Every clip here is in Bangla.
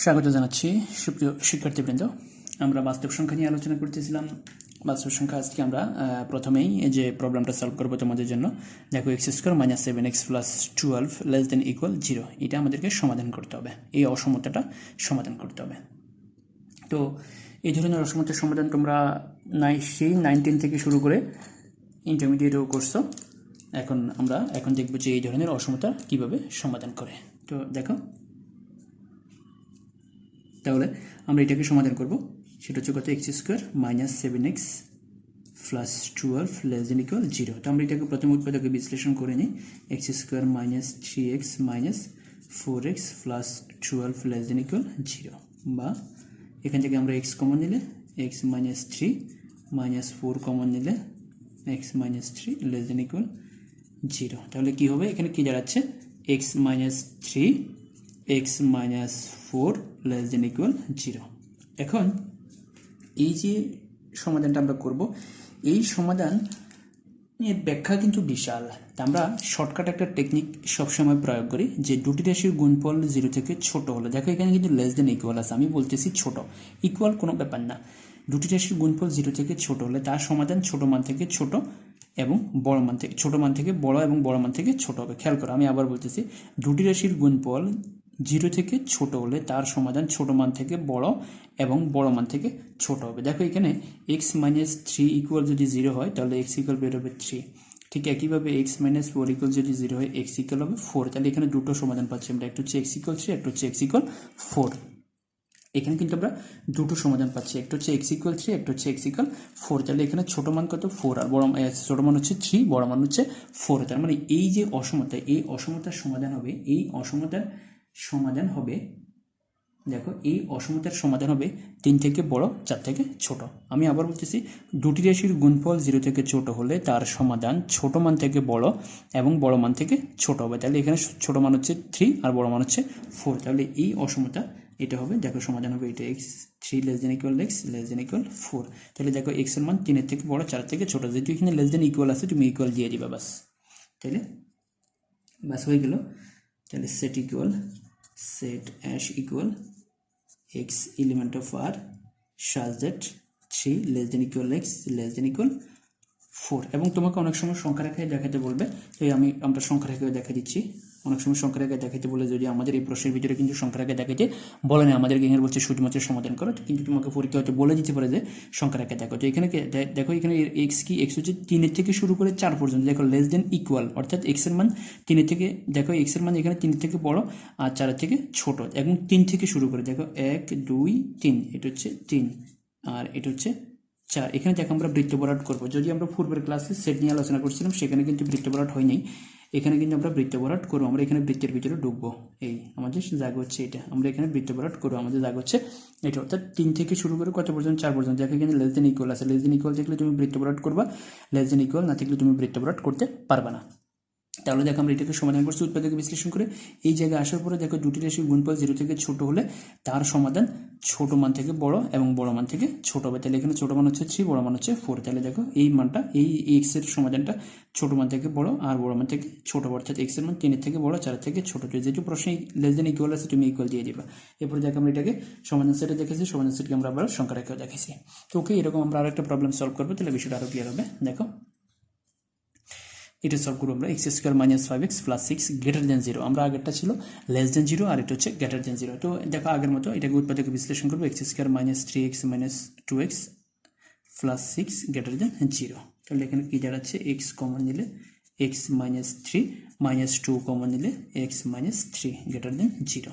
স্বাগত জানাচ্ছি সুপ্রিয় শিক্ষার্থীবৃন্দ। আমরা বাস্তব সংখ্যা নিয়ে আলোচনা করতেছিলাম। বাস্তব সংখ্যা আজকে আমরা প্রথমেই যে প্রবলেমটা সলভ করবো তোমাদের জন্য। দেখো x square minus 7x plus 12 less than equal 0, এটা আমাদেরকে সমাধান করতে হবে, এই অসমতাটা সমাধান করতে হবে। তো এই ধরনের অসমতার সমাধান তোমরা সেই 19 থেকে শুরু করে ইন্টারমিডিয়েটেও করছো। এখন দেখবো যে এই ধরনের অসমতা কিভাবে সমাধান করে। তো দেখো, তাহলে আমরা এটাকে সমাধান করব। সেটা হচ্ছে কত, x square minus 7x plus 12 less than equal 0। তো আমরা এটাকে প্রথম উৎপাদকে বিশ্লেষণ করে নিই। X square minus 3x minus 4x plus 12 less than equal 0, বা এখান থেকে আমরা x কমন নিলে x মাইনাস 3 মাইনাস 4 কমন নিলে x minus 3 less than equal 0। তাহলে কি হবে, এখানে কি দাঁড়াচ্ছে, x minus 3 x minus 4 less than equal 0। এখন এই যে সমাধানটা আমরা করব, এই সমাধান এর ব্যাখ্যা কিন্তু বিশাল। আমরা শর্টকাট একটা টেকনিক সবসময় প্রয়োগ করি, যে দুটি রাশির গুণফল 0 থেকে ছোট হলে, দেখো এখানে কিন্তু লেস দেন ইকুয়াল আছে, আমি বলতেছি ছোট, ইকুয়াল কোনো ব্যাপার না। দুটি রাশির গুণফল 0 থেকে ছোট হলে তার সমাধান ছোট মান থেকে ছোট এবং বড় মান থেকে, ছোট মান থেকে বড় এবং বড় মান থেকে ছোট হবে। খেয়াল করো, আমি আবার বলতেছি, দুটি রাশির গুণফল 0 থেকে ছোট হলে তার সমাধান ছোট মান থেকে বড় এবং বড় মান থেকে ছোট হবে। দেখো এখানে x মাইনাস 3 ইকুয়াল যদি 0 হয় তাহলে x ইকুয়াল বের হবে 3। ঠিক একইভাবে x মাইনাস 4 ইকুয়াল যদি 0 হয় x ইকুয়াল হবে 4। তাহলে এখানে দুটো সমাধান পাচ্ছি আমরা, একটা হচ্ছে x ইকুয়াল 3, একটা হচ্ছে x ইকুয়াল 4। এখানে কিন্তু আমরা দুটো সমাধান পাচ্ছি, একটা হচ্ছে x ইকুয়াল 3, একটা হচ্ছে x ইকুয়াল 4। তাহলে এখানে ছোট মান কত, 4, আর বড় ছোট মান হচ্ছে 3, বড় মান হচ্ছে 4। তার মানে এই যে অসমতা, এই অসমতার সমাধান হবে, এই অসমতার সমাধান হবে, দেখো এই অসমতার সমাধান হবে 3 থেকে বড় 4 থেকে ছোট। আমি আবার বলতেছি, দুটি রাশির গুণফল 0 থেকে ছোট হলে তার সমাধান ছোট মান থেকে বড় এবং বড় মান থেকে ছোট হবে। তাহলে এখানে ছোট মান হচ্ছে 3 আর বড় মান হচ্ছে 4। তাহলে এই অসমতা এটা হবে, দেখো সমাধান হবে এটা, x 3 less than equal x less than equal 4। তাহলে দেখো x এর মান 3 এর থেকে বড়, 4 থেকে ছোট, যেহেতু এখানে লেস দেন ইকুয়াল আছে তুমি ইকুয়াল দিয়ে দিবা, বাস। তাহলে বাস হয়ে গেল। তাহলে set equal set as equal x element of R such that 3 less than equal x less than equal 4। এবং তোমাকে অনেক সময় সংখ্যা রেখায় দেখাতে বলবে, তো আমরা সংখ্যা রেখায় দেখা দিচ্ছি। অনেক সময় সংখ্যা রেখায় দেখাতে বলে, যদি আমাদের এই প্রশ্নের ভিতরে কিন্তু সংখ্যা রেখায় দেখাতে বলে না, আমাদেরকে এখানে বলছে শুধুমাত্র সমাধান করো, কিন্তু তোমাকে পরীক্ষা হয়তো বলে দিতে পারে যে সংখ্যা রেখায় দেখো। তো এখানে দেখো, এখানে এক্স কি, এক্স হচ্ছে 3 থেকে শুরু করে 4 পর্যন্ত, দেখো লেস দেন ইকুয়াল, অর্থাৎ এক্স এর মান 3 থেকে, দেখো এক্স এর মান এখানে 3 থেকে বড় আর 4 থেকে ছোট, এবং 3 থেকে শুরু করে, দেখো 1 2 3, এটা হচ্ছে 3 আর এটা হচ্ছে 4। এখানে দেখো আমরা বৃত্ত ভরাট করবো। যদি আমরা পূর্বের ক্লাসে সেট নিয়ে আলোচনা করছিলাম, সেখানে কিন্তু বৃত্ত ভরাট হয়নি, এখানে কিন্তু আমরা বৃত্ত ভরাট করবো। আমরা এখানে বৃত্তের ভিতরে ঢুকবো, এই আমাদের জায়গা হচ্ছে এটা, আমরা এখানে বৃত্ত ভরাট করবো, আমাদের জায়গা হচ্ছে এটা। অর্থাৎ 3 থেকে শুরু করে কত পর্যন্ত, 4 পর্যন্ত। দেখো এখানে লেস দেন ইকুয়াল আছে, লেস দেন ইকুয়াল থাকলে তুমি বৃত্ত ভরাট করবা, লেস দেন ইকুয়াল না থাকলে তুমি বৃত্ত ভরাট করতে পারবে না। তাহলে দেখো আমরা এটাকে সমাধান করছি উৎপাদকে বিশ্লেষণ করে। এই জায়গায় আসার পরে দেখো দুটি রাশির গুণফল 0 থেকে ছোট হলে তার সমাধান ছোট মান থেকে বড় এবং বড় মান থেকে ছোট হবে। তাহলে এখানে ছোট মান হচ্ছে 3, বড় মান হচ্ছে 4। তাহলে দেখো এই মানটা, এই এক্স এর সমাধানটা ছোট মান থেকে বড় আর বড় মান থেকে ছোট, অর্থাৎ এক্স এর মান 3 এর থেকে বড়, 4 এর থেকে ছোট। যেহেতু প্রশ্নে লেস দেন ইকুয়াল আছে, তুমি ইকুয়াল দিয়ে দিবা। এরপরে দেখো আমরা এটাকে সমাধান সেটে দেখেছি, সমাধান সেটকে আমরা আবার সংখ্যা রেখাও দেখেছি। তো ওকে, এরকম আমরা আরেকটা প্রবলেম সলভ করবো, তাহলে বিষয়টা আরো ক্লিয়ার হবে। দেখো এটা সলভ করবো আমরা, x square minus 5x plus 6 greater than 0। আমরা আগেরটা ছিল লেস দেন 0 আর এটা হচ্ছে গ্রেটার দেন 0। তো দেখো আগের মতো এটাকে উৎপাদকে বিশ্লেষণ করবো, x square minus 3x minus 2x plus 6 greater than 0। তাহলে এখানে কি দাঁড়াচ্ছে, এক্স কমন নিলে x মাইনাস 3 মাইনাস 2 কমন নিলে x মাইনাস 3 গ্রেটার দেন 0।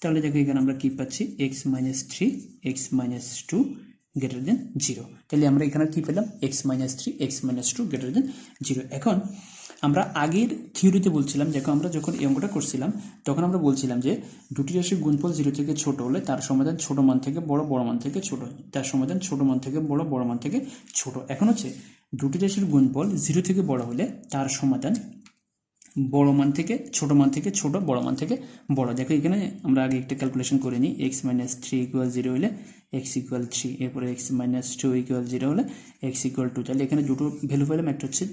তাহলে দেখো এখানে আমরা কি পাচ্ছি, x minus 3 x minus 2 greater than 0। তাহলে আমরা এখানে কি পেলাম, x minus 3 x minus 2 greater than 0। এখন আমরা আগের থিওরিতে বলছিলাম, দেখো আমরা যখন এই অঙ্কটা করছিলাম তখন আমরা বলছিলাম যে দুটি রাশির গুণফল 0 থেকে ছোট হলে তার সমাধান ছোট মান থেকে বড়, বড় মান থেকে ছোট, তার সমাধান ছোট মান থেকে বড়, বড় মান থেকে ছোট। এখন হচ্ছে দুটি রাশির গুণফল 0 থেকে বড় হলে তার সমাধান বড় মান থেকে ছোট, মান থেকে ছোট, বড় মান থেকে বড়। দেখো এখানে আমরা আগে একটা ক্যালকুলেশন করে নিই, x মাইনাস 3 ইকুয়াল 0 হলে x ইকুয়াল 3, এরপরে x মাইনাস 2 ইকুয়াল 0 হলে x ইকুয়াল 2। তাহলে এখানে দুটো ভ্যালু পেলাম, একটা হচ্ছে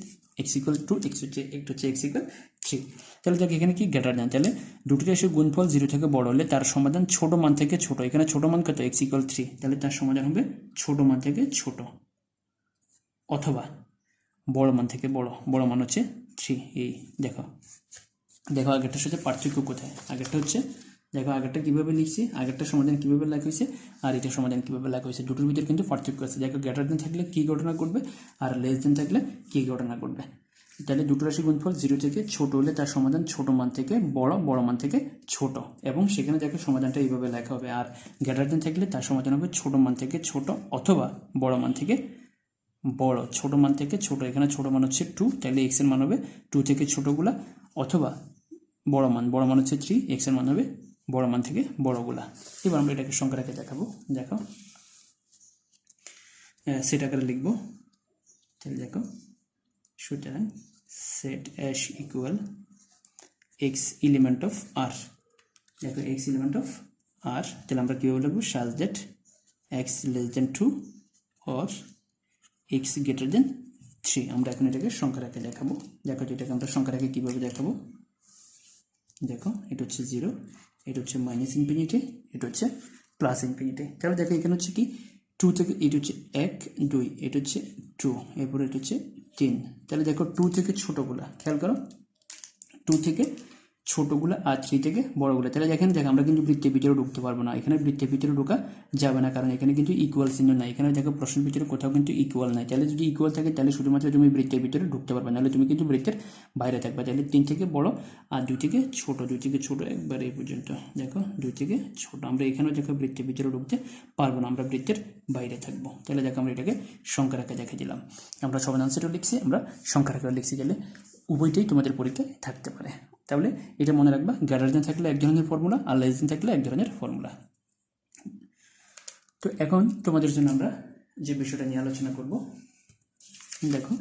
x ইকুয়াল টু x হচ্ছে একটা হচ্ছে x ইকুয়াল 3। তাহলে দেখো এখানে কি গ্রেটার দেন, তাহলে দুটি রাশির গুণফল 0 থেকে বড় হলে তার সমাধান ছোট মান থেকে ছোট, এখানে ছোট মান কত x ইকুয়াল 3, তাহলে তার সমাধান হবে ছোট মান থেকে ছোট অথবা বড় মান থেকে বড়, বড় মান হচ্ছে 3। এই দেখো দেখো আগেরটার সাথে পার্থক্য কোথায়, আগেরটা হচ্ছে দেখো আগেরটা কীভাবে লিখছি, আগেরটা সমাধান কীভাবে লেখা হয়েছে আর এটা সমাধান কীভাবে লেখা হয়েছে, দুটোর ভিতরে কিন্তু পার্থক্য আছে। দেখো গ্রেটার দেন থাকলে কী ঘটনা ঘটবে আর লেস দেন থাকলে কী ঘটনা ঘটবে। তাহলে দুটো রাশি গুণফল 0 থেকে ছোট হলে তার সমাধান ছোট মান থেকে বড়, বড় মান থেকে ছোট, এবং সেখানে দেখো সমাধানটা এইভাবে লেখা হবে। আর গ্রেটার দেন থাকলে তার সমাধান হবে ছোট মান থেকে ছোট অথবা বড় মান থেকে বড়, ছোট মান থেকে ছোট, এখানে ছোট মান হচ্ছে 2, তাহলে x এর মান হবে 2 থেকে ছোটগুলা, অথবা বড় মান হচ্ছে 3, x এর মান হবে বড় মান থেকে বড়গুলা। এবার আমরা এটাকে সংখ্যা রেখে দেখাবো। দেখো সেট আকারে লিখবো, তাহলে দেখো সুতরাং set ash equal x element of r, দেখো x এলিমেন্ট অফ r, তাহলে আমরা কীভাবে লিখবো, such that x less than 2 or x greater than 3। আমরা এখন এটাকে সংখ্যা রেখে দেখাবো। দেখো এটাকে আমরা সংখ্যা রেখে কীভাবে দেখাবো, দেখো এটা হচ্ছে 0, এটা হচ্ছে মাইনাস ইনফিনিটি, এটা হচ্ছে প্লাস ইনফিনিটি। তাহলে দেখো এখানে হচ্ছে কি 2 থেকে, এটা হচ্ছে 1 2, এটা হচ্ছে 2, এরপরে এটা হচ্ছে 3। তাহলে দেখো 2 থেকে ছোটোগুলা খেয়াল করো, 2 থেকে ছোটোগুলো আর 3 থেকে বড়গুলো। তাহলে এখানে দেখো আমরা কিন্তু বৃত্তের ভিতরে ঢুকতে পারবো না, এখানে বৃত্তের ভিতরে ঢোকা যাবে না, কারণ এখানে কিন্তু ইকুয়াল চিহ্ন নাই। এখানে দেখো প্রশ্নের ভিতরে কোথাও কিন্তু ইকুয়াল নাই, তাহলে যদি ইকুয়াল থাকে তাহলে শুধুমাত্র তুমি বৃত্তের ভিতরে ঢুকতে পারবে, নাহলে তুমি কিন্তু বৃত্তের বাইরে থাকবে। তাহলে 3 থেকে বড় আর 2 থেকে ছোট, 2 থেকে ছোট একবার এই পর্যন্ত, দেখো 2 থেকে ছোট। আমরা এখানেও দেখো বৃত্তের ভিতরে ঢুকতে পারবো না, আমরা বৃত্তের বাইরে থাকবো। তাহলে দেখো আমরা এটাকে সংখ্যা রেখে দেখে দিলাম। আমরা সমাধান সেটও লিখছি, আমরা সংখ্যা রেখে লিখছি, তাহলে উভয়টাই তোমাদের পরীক্ষায় থাকতে পারে। তাহলে এটা মনে রাখবা, গ্রেটার দেন থাকলে এক ধরনের ফর্মুলা আর লেস দেন থাকলে এক ধরনের ফর্মুলা। তো এখন তোমাদের জন্য আমরা যে বিষয়টা নিয়ে আলোচনা করব, দেখো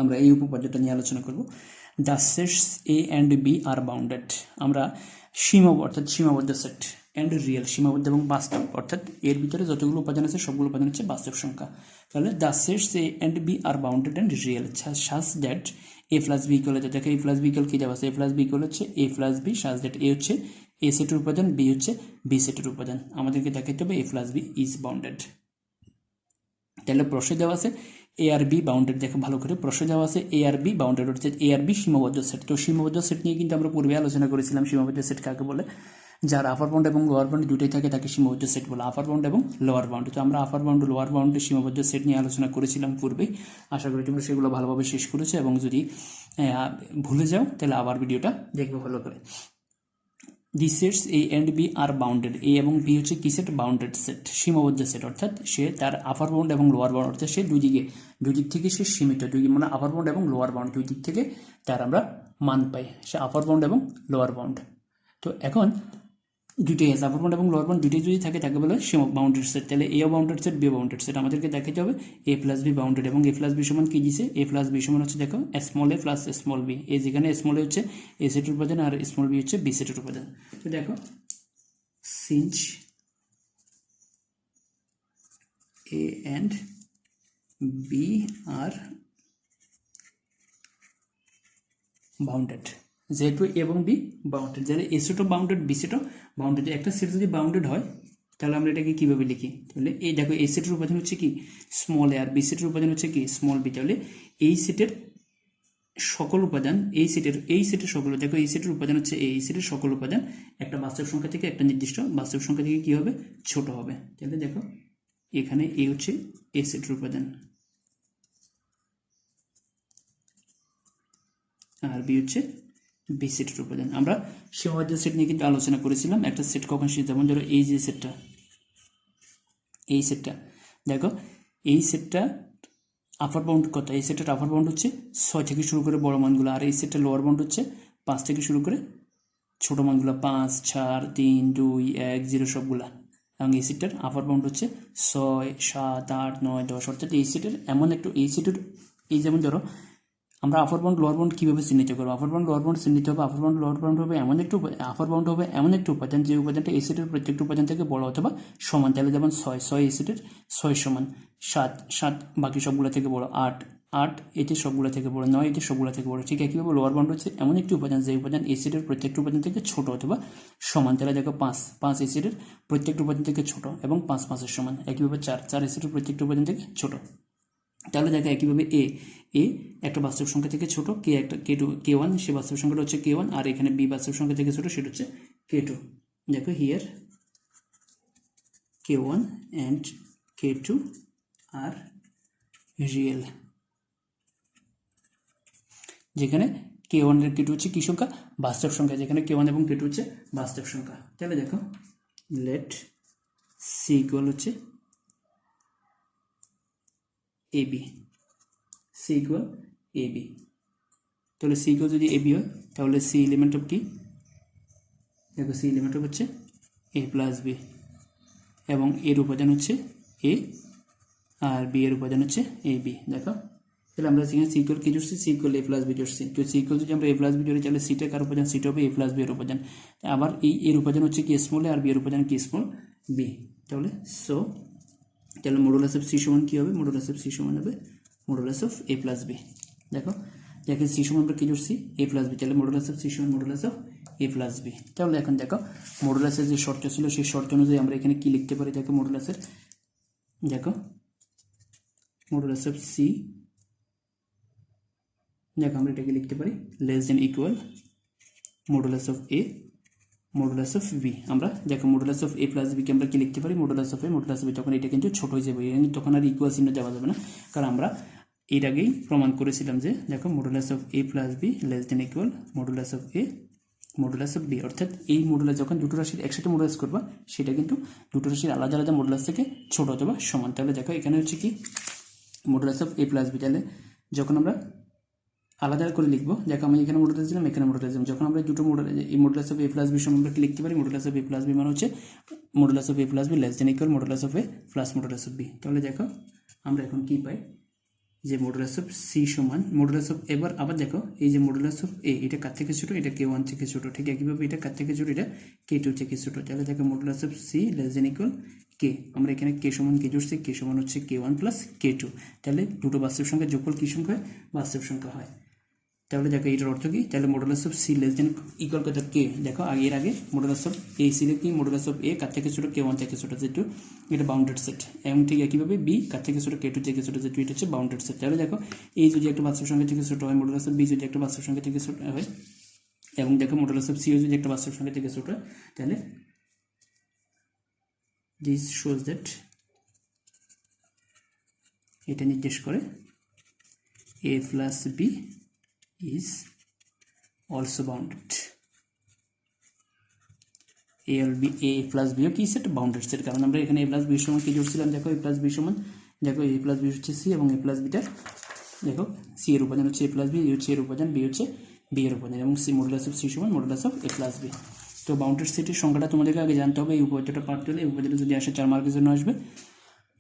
আমরা এই উপপাদ্যটা নিয়ে আলোচনা করব। The sets A and B are bounded. আমরা সীমাবদ্ধ সেট অ্যান্ড রিয়েল, সীমাবদ্ধ এবং বাস্তব, অর্থাৎ এর ভিতরে যতগুলো উপাদান আছে সবগুলো উপাদান হচ্ছে বাস্তব সংখ্যা। তাহলে the sets A and B are bounded and real such that A plus B equal, দেখো এ প্লাস বি ইকুয়াল কী দেওয়া আছে, এ প্লাস বি ইকুয়াল হচ্ছে A plus B, such that A হচ্ছে এ সেটের উপাদান, বি হচ্ছে বি সেটের উপাদান। আমাদেরকে দেখাতে হবে এ প্লাস বি ইজ বাউন্ডেড। তাহলে প্রশ্নে দেওয়া আছে এ আর বি বাউন্ডেড, দেখো ভালো করে প্রশ্নে দেওয়া আছে এ আর বি বাউন্ডেড, অর্থাৎ এ আর বি সীমাবদ্ধ সেট। তো সীমাবদ্ধ সেট নিয়ে কিন্তু আমরা পূর্বে আলোচনা করেছিলাম, সীমাবদ্ধ সেট কাকে বলে, যার আপার বাউন্ড এবং লোয়ার বাউন্ড দুটোই থাকে তাকে সীমাবদ্ধ সেট বলে, আপার বাউন্ড এবং লোয়ার বাউন্ড। তো আমরা আপার বাউন্ড লোয়ার বাউন্ডের সীমাবদ্ধ সেট নিয়ে আলোচনা করেছিলাম পূর্বেই, আশা করি তোমরা সেগুলো ভালোভাবে শেষ করেছো, এবং যদি ভুলে যাও তাহলে আবার ভিডিওটা দেখবে ভালো করে। The sets A and B are bounded, A এবং বি হচ্ছে কি সেট, বাউন্ডেড সেট, সীমাবদ্ধ সেট, অর্থাৎ সে তার আপার বাউন্ড এবং লোয়ার বাউন্ড, অর্থাৎ সে দুই দিক থেকে সে সীমিত, মানে আপার বাউন্ড এবং লোয়ার বাউন্ড দুই দিক থেকে তার আমরা মান পাই, সে আপার বাউন্ড এবং লোয়ার বাউন্ড। তো এখন দুইটাই আছে, আপার বাউন্ড এবং লোয়ার বাউন্ড দুইটাই যদি থাকে তাকে বলে বাউন্ডেড সেট। তাহলে A bounded set, B bounded set. আমাদেরকে দেখাতে হবে এ প্লাস বি বাউন্ডেড, এবং এ প্লাস বি সমান কি দিছে, এ প্লাস বি সমান হচ্ছে দেখো small A plus small B, A যেখানে স্মল এ হচ্ছে এ সেটের উপাদান আর স্মল বি হচ্ছে বি সেটের উপাদান। তো দেখো since A and B are bounded, যেহেতু এ এবং বি বাউন্ডেড, যাহলে এ সেটও বাউন্ডেড বি সেটও বাউন্ডেড, একটা সেট যদি বাউন্ডেড হয় তাহলে আমরা এটাকে কীভাবে লিখি, তাহলে এই দেখো এ সেটের উপাদান হচ্ছে কি স্মল এ আর বি সেটের উপাদান হচ্ছে কি স্মল বি। তাহলে এই সেটের সকল উপাদান, এই সেটের সকল, দেখো এই সেটের উপাদান হচ্ছে এই সেটের সকল উপাদান একটা বাস্তব সংখ্যা থেকে একটা নির্দিষ্ট বাস্তব সংখ্যা থেকে কী হবে, ছোট হবে। তাহলে দেখো এখানে এ হচ্ছে এ সেটের উপাদান আর বি হচ্ছে বি সেটের উপাদান। আমরা সীমাবদ্ধ সেট নিয়ে কিন্তু আলোচনা করেছিলাম, একটা সেট কখন শেষ, যেমন ধরো এই যে সেটটা, এই সেটটা দেখো এই সেটটা আপার বাউন্ড কত, এই সেটের আপার বাউন্ড হচ্ছে 6 থেকে শুরু করে বড় মানগুলো, আর এই সেটটা লোয়ার বাউন্ড হচ্ছে 5 থেকে শুরু করে ছোট মানগুলো, 5 4 3 2 1 0 সবগুলা, এবং এই সেটটার আপার বাউন্ড হচ্ছে 6 7 8 9 10, অর্থাৎ এই সেটের এমন একটু, এই সেটের এই যেমন ধরো আমরা আপার বাউন্ড লোয়ার বাউন্ড কীভাবে চিহ্নিত করবো, আপার বাউন্ড লোয়ার বাউন্ড চিহ্নিত হবে, আপার বাউন্ড লোয়ার বাউন্ড হবে এমন একটু, আপার বাউন্ড হবে এমন একটি উপাদান যে উপাদানটা এই সেটের প্রত্যেকটা উপাদান থেকে বড় অথবা সমান। তাহলে যেমন 6 এই সেটের 6 সমান, 7 বাকি সবগুলো থেকে বড়, 8 8 এটি সবগুলো থেকে বড়, 9 এটি সবগুলো থেকে বড়। ঠিক একইভাবে লোয়ার বাউন্ড হচ্ছে এমন একটি উপাদান যে উপাদান এই সেটের প্রত্যেকটি উপাদান থেকে ছোট অথবা সমান। তাহলে দেখো 5 এই সেটের প্রত্যেকটি উপাদান থেকে ছোট এবং 5 এর সমান। একইভাবে 4 এই সেটের প্রত্যেকটি উপাদান থেকে ছোট। তাহলে দেখো একইভাবে এ একটা বাস্তব সংখ্যা থেকে ছোট, K1 সে বাস্তব সংখ্যাটা হচ্ছে K1, আর এখানে বি বাস্তব সংখ্যা থেকে ছোট, সেটা হচ্ছে K2। দেখো here K1 and K2 R real, যেখানে K1 আর K2 হচ্ছে কি সংখ্যা? বাস্তব সংখ্যা, যেখানে K1 এবং K2 হচ্ছে বাস্তব সংখ্যা। তাহলে দেখো লেট সি ইকুয়াল হচ্ছে AB, সি ইকুয়াল AB। তাহলে সি ইকুয়াল যদি AB হয় তাহলে সি এলিমেন্ট অফ কি? দেখো সি এলিমেন্ট অফ হচ্ছে A প্লাস বি, এবং এর উপাদান হচ্ছে A আর বি এর উপাদান হচ্ছে AB। দেখো তাহলে আমরা সেখানে সি ইকুয়াল কি জুড়ছি? C equal A plus B জুড়ছি। তো সি ইকুয়াল যদি আমরা A প্লাস বি জুড়ি তাহলে সিটা কার উপাদান? সিটা হবে A প্লাস বি এর উপাদান। আবার এই এর উপাদান হচ্ছে কি স্মল এ, আর বি এর উপাদান কি স্মল বি। তাহলে তাহলে মডুলাস অফ সি সমান কি হবে? মডুলাস অফ সি সমান হবে modulus of A plus B. দেখো দেখে সি সমান আমরা কি জুড়ছি? A প্লাস বি, তাহলে মডুলাস অফ সি সমান modulus of A plus B. তাহলে এখন দেখো মডুলাসের যে শর্ত ছিল সেই শর্ত অনুযায়ী আমরা এখানে কি লিখতে পারি? দেখো মডুলাসের, দেখো মডুলাস অফ সি, দেখো আমরা এটাকে লিখতে পারি less than equal modulus of A modulus of B. আমরা দেখো মডুলাস অফ এ প্লাস বিকে আমরা কি লিখতে পারি? Modulus of A modulus of B. তখন এটা কিন্তু ছোট হয়ে যাবে, তখন আর ইকুয়াল চিহ্ন দেওয়া যাবে না, কারণ আমরা এর আগেই প্রমাণ করেছিলাম যে দেখো modulus of A plus B less than equal modulus of A modulus of B. অর্থাৎ এই মডুলাস যখন দুটো রাশির একসাথে মডুলাস করবা সেটা কিন্তু দুটো রাশির আলাদা আলাদা মডুলাস থেকে ছোট অথবা সমান। তাহলে দেখো এখানে হচ্ছে কি modulus of A plus B, তাহলে যখন আমরা আলাদা করে লিখবো, দেখো আমি এখানে মডুলাস দিলাম, এখানে মডুলাস দিলাম, যখন আমরা দুটো এই modulus of A plus B সমান আমরা কি লিখতে পারি? Modulus of A plus B মানে হচ্ছে modulus of A plus B less than equal modulus of A plus modulus of B. তাহলে দেখো আমরা এখন কি পাই? যে মডুলাস অফ সি সমান মডুলাস অফ, এবার আবার দেখো এই যে মডুলাস অফ এ, এটা কার থেকে ছোট? এটা K1 থেকে ছোট। ঠিক একইভাবে এটা কার থেকে ছোট? এটা K2 থেকে ছোট। তাহলে দেখো modulus of C less than equal K, আমরা এখানে কে সমান কে জুড়ছি, কে সমান হচ্ছে K1 প্লাস K2। তাহলে দুটো বাস্তব সংখ্যা যোগফল কি সংখ্যা হয়? বাস্তব সংখ্যা হয়। তাহলে দেখো এটার অর্থ কি? তাহলে modulus of C less than equal কত? কে। দেখো এর আগে মডুলাস অফ এ ছিল কি? মডুলাস অফ এ কার থেকে ছোট? K1 থেকে ছোট, যেহেতু এটা বাউন্ডেড সেট। এবং ঠিক একইভাবে বি কার থেকে ছোট? K2 থেকে ছোট, যেহেতু এটা হচ্ছে বাউন্ডেড সেট। তাহলে দেখো এই যদি একটা বাস্তব সংখ্যা থেকে ছোট হয়, মডুলাস অফ বি যদি একটা বাস্তব সংখ্যা থেকে ছোট হয়, এবং দেখো মডুলাস অফ সি যদি একটা বাস্তব সংখ্যা থেকে ছোট হয়, তাহলে দিস শোজ দ্যাট, এটা নির্দেশ করে A plus B is also bounded। a plus B কি সেট? Bounded set. কারণ আমরা এখানে a প্লাস বি সমান কি জুড়ছিলাম? দেখো a প্লাস বি সমান, দেখো a প্লাস বি হচ্ছে সি, এবং a প্লাস বিটা দেখো সি এর উপাদান হচ্ছে a প্লাস বি, হচ্ছে এর উপাদান, বি হচ্ছে বি এর উপাদান, এবং সি মডুলাস অফ সি সমান modulus of a plus B. তো বাউন্ডেড সেটের সংখ্যাটা তোমাদেরকে আগে জানতে হবে। এই উপপাদ্যটা পারতে হলে, এই উপপাদ্যটা যদি আসে 4 মার্কের জন্য আসবে,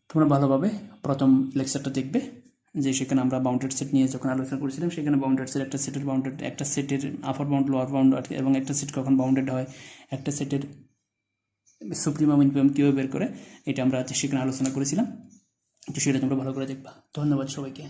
তোমরা ভালোভাবে প্রথম লেকচারটা দেখবে, যে সেখানে আমরা বাউন্ডেড সেট নিয়ে যখন আলোচনা করেছিলাম, সেখানে বাউন্ডেড সেট একটা সেটের আপার বাউন্ড লোয়ার বাউন্ড, এবং একটা সেট কখন বাউন্ডেড হয়, একটা সেটের সুপ্রিমাম মিনিমাম কীভাবে বের করে, এটা আমরা সেখানে আলোচনা করেছিলাম। তো সেটা তোমরা ভালো করে দেখবা। ধন্যবাদ সবাইকে।